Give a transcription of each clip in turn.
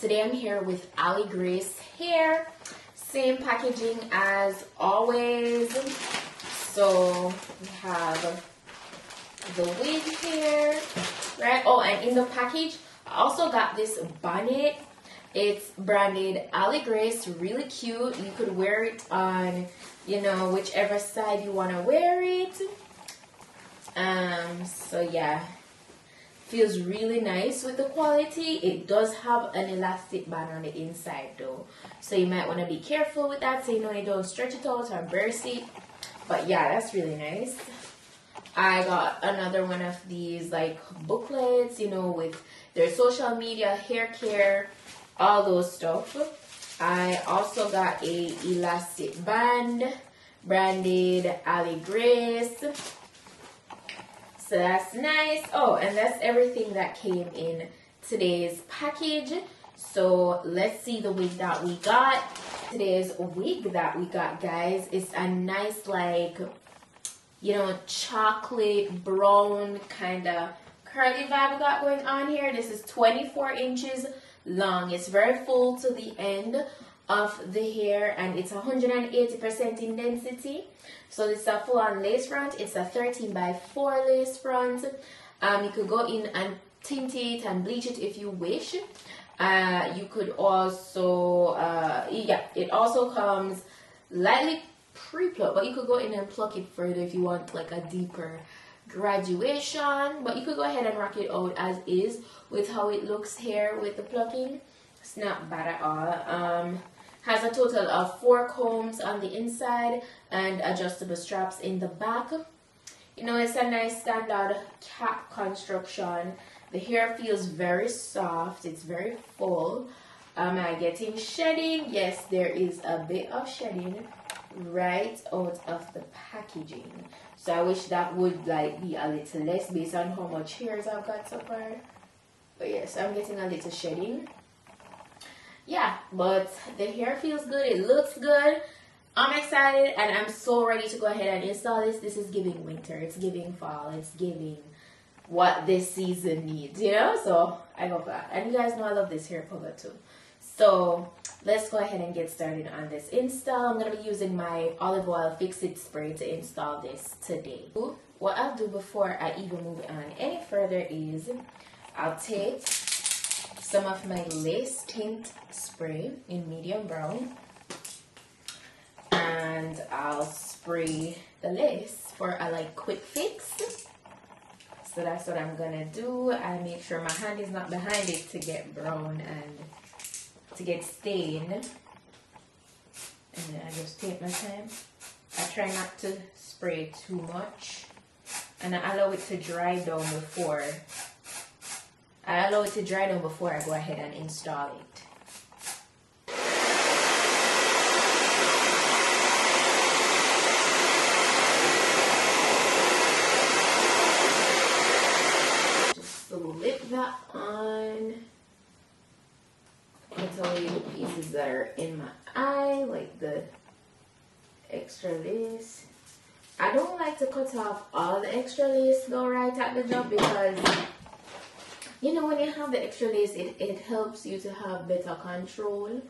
Today I'm here with Ali Grace hair. Same packaging as always. So we have the wig here, right? Oh, and in the package I also got this bonnet. It's branded Ali Grace, really cute. You could wear it on, you know, whichever side you want to wear it. So yeah, feels really nice with the quality. It does have an elastic band on the inside though, so you might want to be careful with that so you know you don't stretch it out or burst it. But yeah, that's really nice. I got another one of these like booklets, you know, with their social media, hair care, all those stuff. I also got a elastic band branded Ali Grace. So that's nice. Oh, and that's everything that came in today's package. So let's see the wig that we got. Today's wig that we got, guys, is a nice, like, you know, chocolate brown kind of curly vibe we got going on here. This is 24 inches long. It's very full to the end of the hair, and it's 180% in density. So this is a full-on lace front. It's a 13x4 lace front. You could go in and tint it and bleach it if you wish. You could also yeah, it also comes lightly pre-plucked, but you could go in and pluck it further if you want like a deeper graduation. But you could go ahead and rock it out as is with how it looks here with the plucking. It's not bad at all. Has a total of 4 combs on the inside and adjustable straps in the back. You know, it's a nice standard cap construction. The hair feels very soft. It's very full. Am I getting shedding? Yes, there is a bit of shedding right out of the packaging. So I wish that would like be a little less based on how much hairs I've got so far. But yes, I'm getting a little shedding. Yeah, but the hair feels good. It looks good. I'm excited and I'm so ready to go ahead and install this. This is giving winter. It's giving fall. It's giving what this season needs, you know? So I go for that. And you guys know I love this hair color too. So let's go ahead and get started on this install. I'm going to be using my olive oil fix-it spray to install this today. What I'll do before I even move on any further is I'll take some of my lace tint spray in medium brown and I'll spray the lace for a like quick fix. So that's what I'm gonna do. I make sure my hand is not behind it to get brown and to get stained. And then I just take my time. I try not to spray too much and I allow it to dry down before I go ahead and install it. Just slip that on. Cut away the pieces that are in my eye, like the extra lace. I don't like to cut off all the extra lace though right at the jump, because you know, when you have the extra lace, it helps you to have better control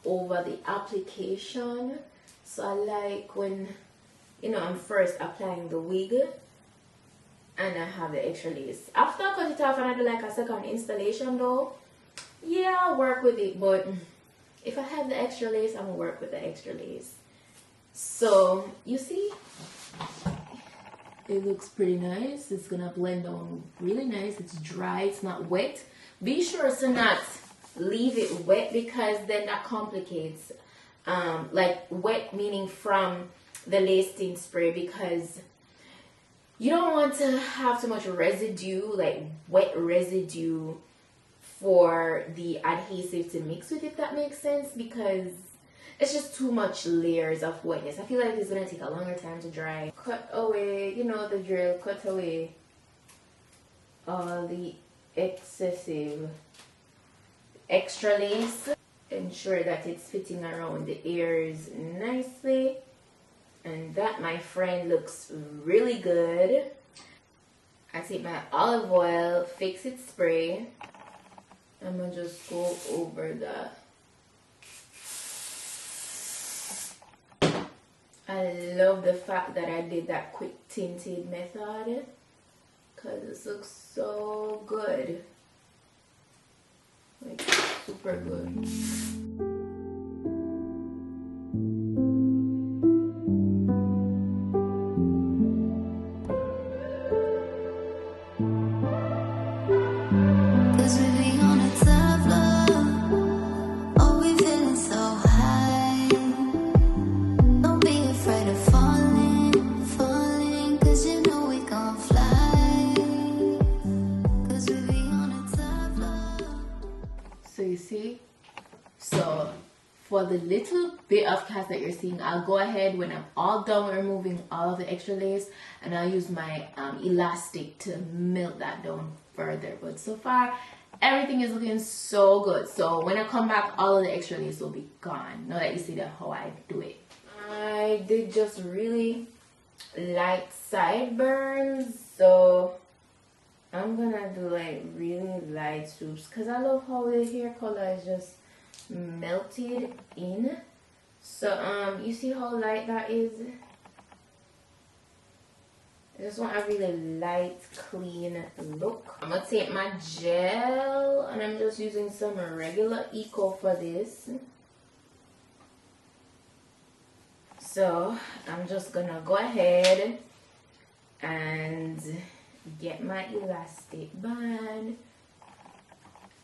over the application. So I like when, you know, I'm first applying the wig and I have the extra lace. After I cut it off and I do like a second installation though, yeah, I'll work with it. But if I have the extra lace, I'm going to work with the extra lace. So, you see? It looks pretty nice. It's gonna blend on really nice. It's dry, it's not wet. Be sure to not leave it wet because then that complicates. Like wet meaning from the lace tint spray, because you don't want to have too much residue, like wet residue, for the adhesive to mix with, if that makes sense, because it's just too much layers of wetness. I feel like it's going to take a longer time to dry. Cut away, you know the drill, cut away all the excessive extra lace. Ensure that it's fitting around the ears nicely. And that, my friend, looks really good. I take my olive oil fix-it spray I'm gonna just go over that. I love the fact that I did that quick tinted method because this looks so good, like super good. So you see, so for the little bit of cast that you're seeing, I'll go ahead when I'm all done with removing all of the extra lace, and I'll use my elastic to melt that down further. But so far, everything is looking so good. So when I come back, all of the extra lace will be gone. Now that you see that how I do it. I did just really light sideburns, so I'm gonna do like really light swoops because I love how the hair color is just melted in. So you see how light that is? I just want a really light, clean look. I'm gonna take my gel and I'm just using some regular Eco for this. So I'm just gonna go ahead and get my elastic band,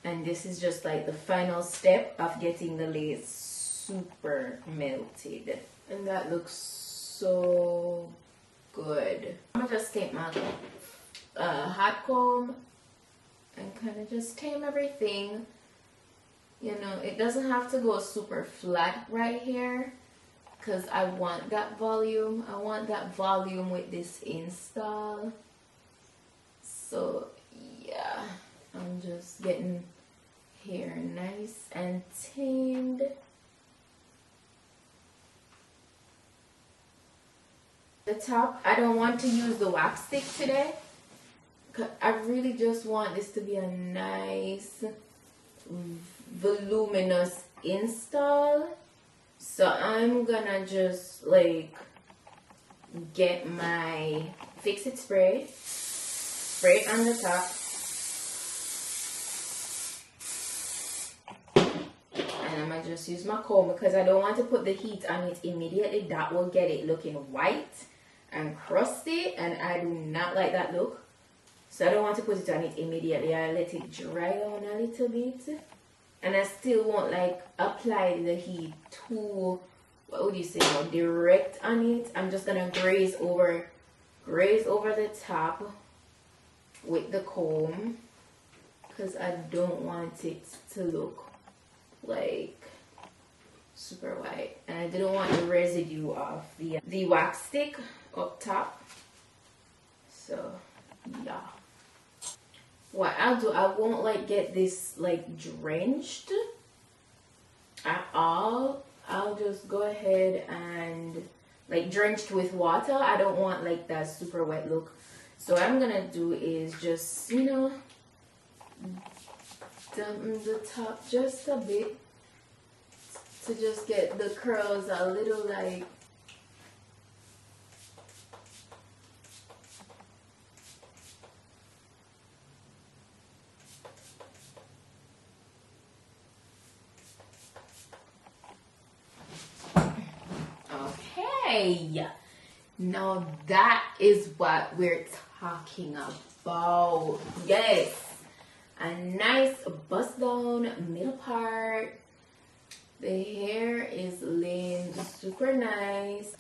and this is just like the final step of getting the lace super melted, and that looks so good. I'm gonna just take my hot comb and kind of just tame everything. You know, it doesn't have to go super flat right here because I want that volume. I want that volume with this install. So yeah, I'm just getting hair nice and tamed. The top, I don't want to use the wax stick today, because I really just want this to be a nice voluminous install. So I'm gonna just like get my Fix It spray, spray it on the top, and I'm gonna just use my comb because I don't want to put the heat on it immediately. That will get it looking white and crusty, and I do not like that look. So I don't want to put it on it immediately. I let it dry on a little bit, and I still won't like apply the heat too, what would you say, direct on it. I'm just gonna graze over the top with the comb because I don't want it to look like super white, and I didn't want the residue of the wax stick up top. So yeah, what I'll do, I won't like get this like drenched at all. I'll just go ahead and like drenched with water. I don't want like that super wet look. So what I'm gonna do is just, you know, dampen the top just a bit to just get the curls a little like okay. Now that is what we're talking about. Yes, a nice bust down middle part. The hair is laying super nice.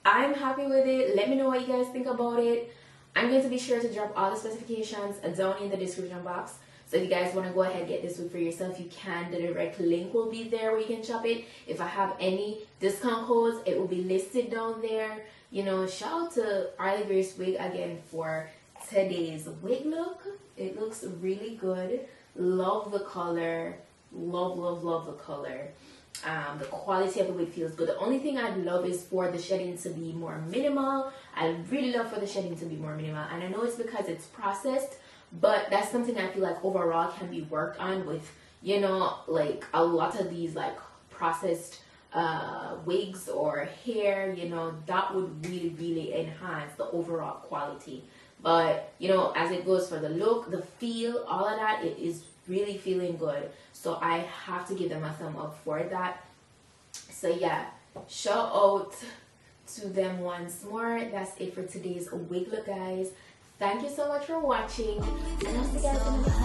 I'm happy with it. Let me know what you guys think about it. I'm going to be sure to drop all the specifications down in the description box. So if you guys want to go ahead and get this wig for yourself, you can. The direct link will be there where you can shop it. If I have any discount codes, it will be listed down there. You know, shout out to Arlie Grace Wig again for today's wig look. It looks really good. Love the color. Love, love, love the color. The quality of the wig feels good. The only thing I'd love is for the shedding to be more minimal. I really love for the shedding to be more minimal. And I know it's because it's processed, but that's something I feel like overall can be worked on with, you know, like a lot of these like processed wigs or hair, you know, that would really enhance the overall quality. But you know, as it goes for the look, the feel, all of that, it is really feeling good. So I have to give them a thumb up for that. So yeah, shout out to them once more. That's it for today's wig look, guys. Thank you so much for watching, and I'll see you guys in the next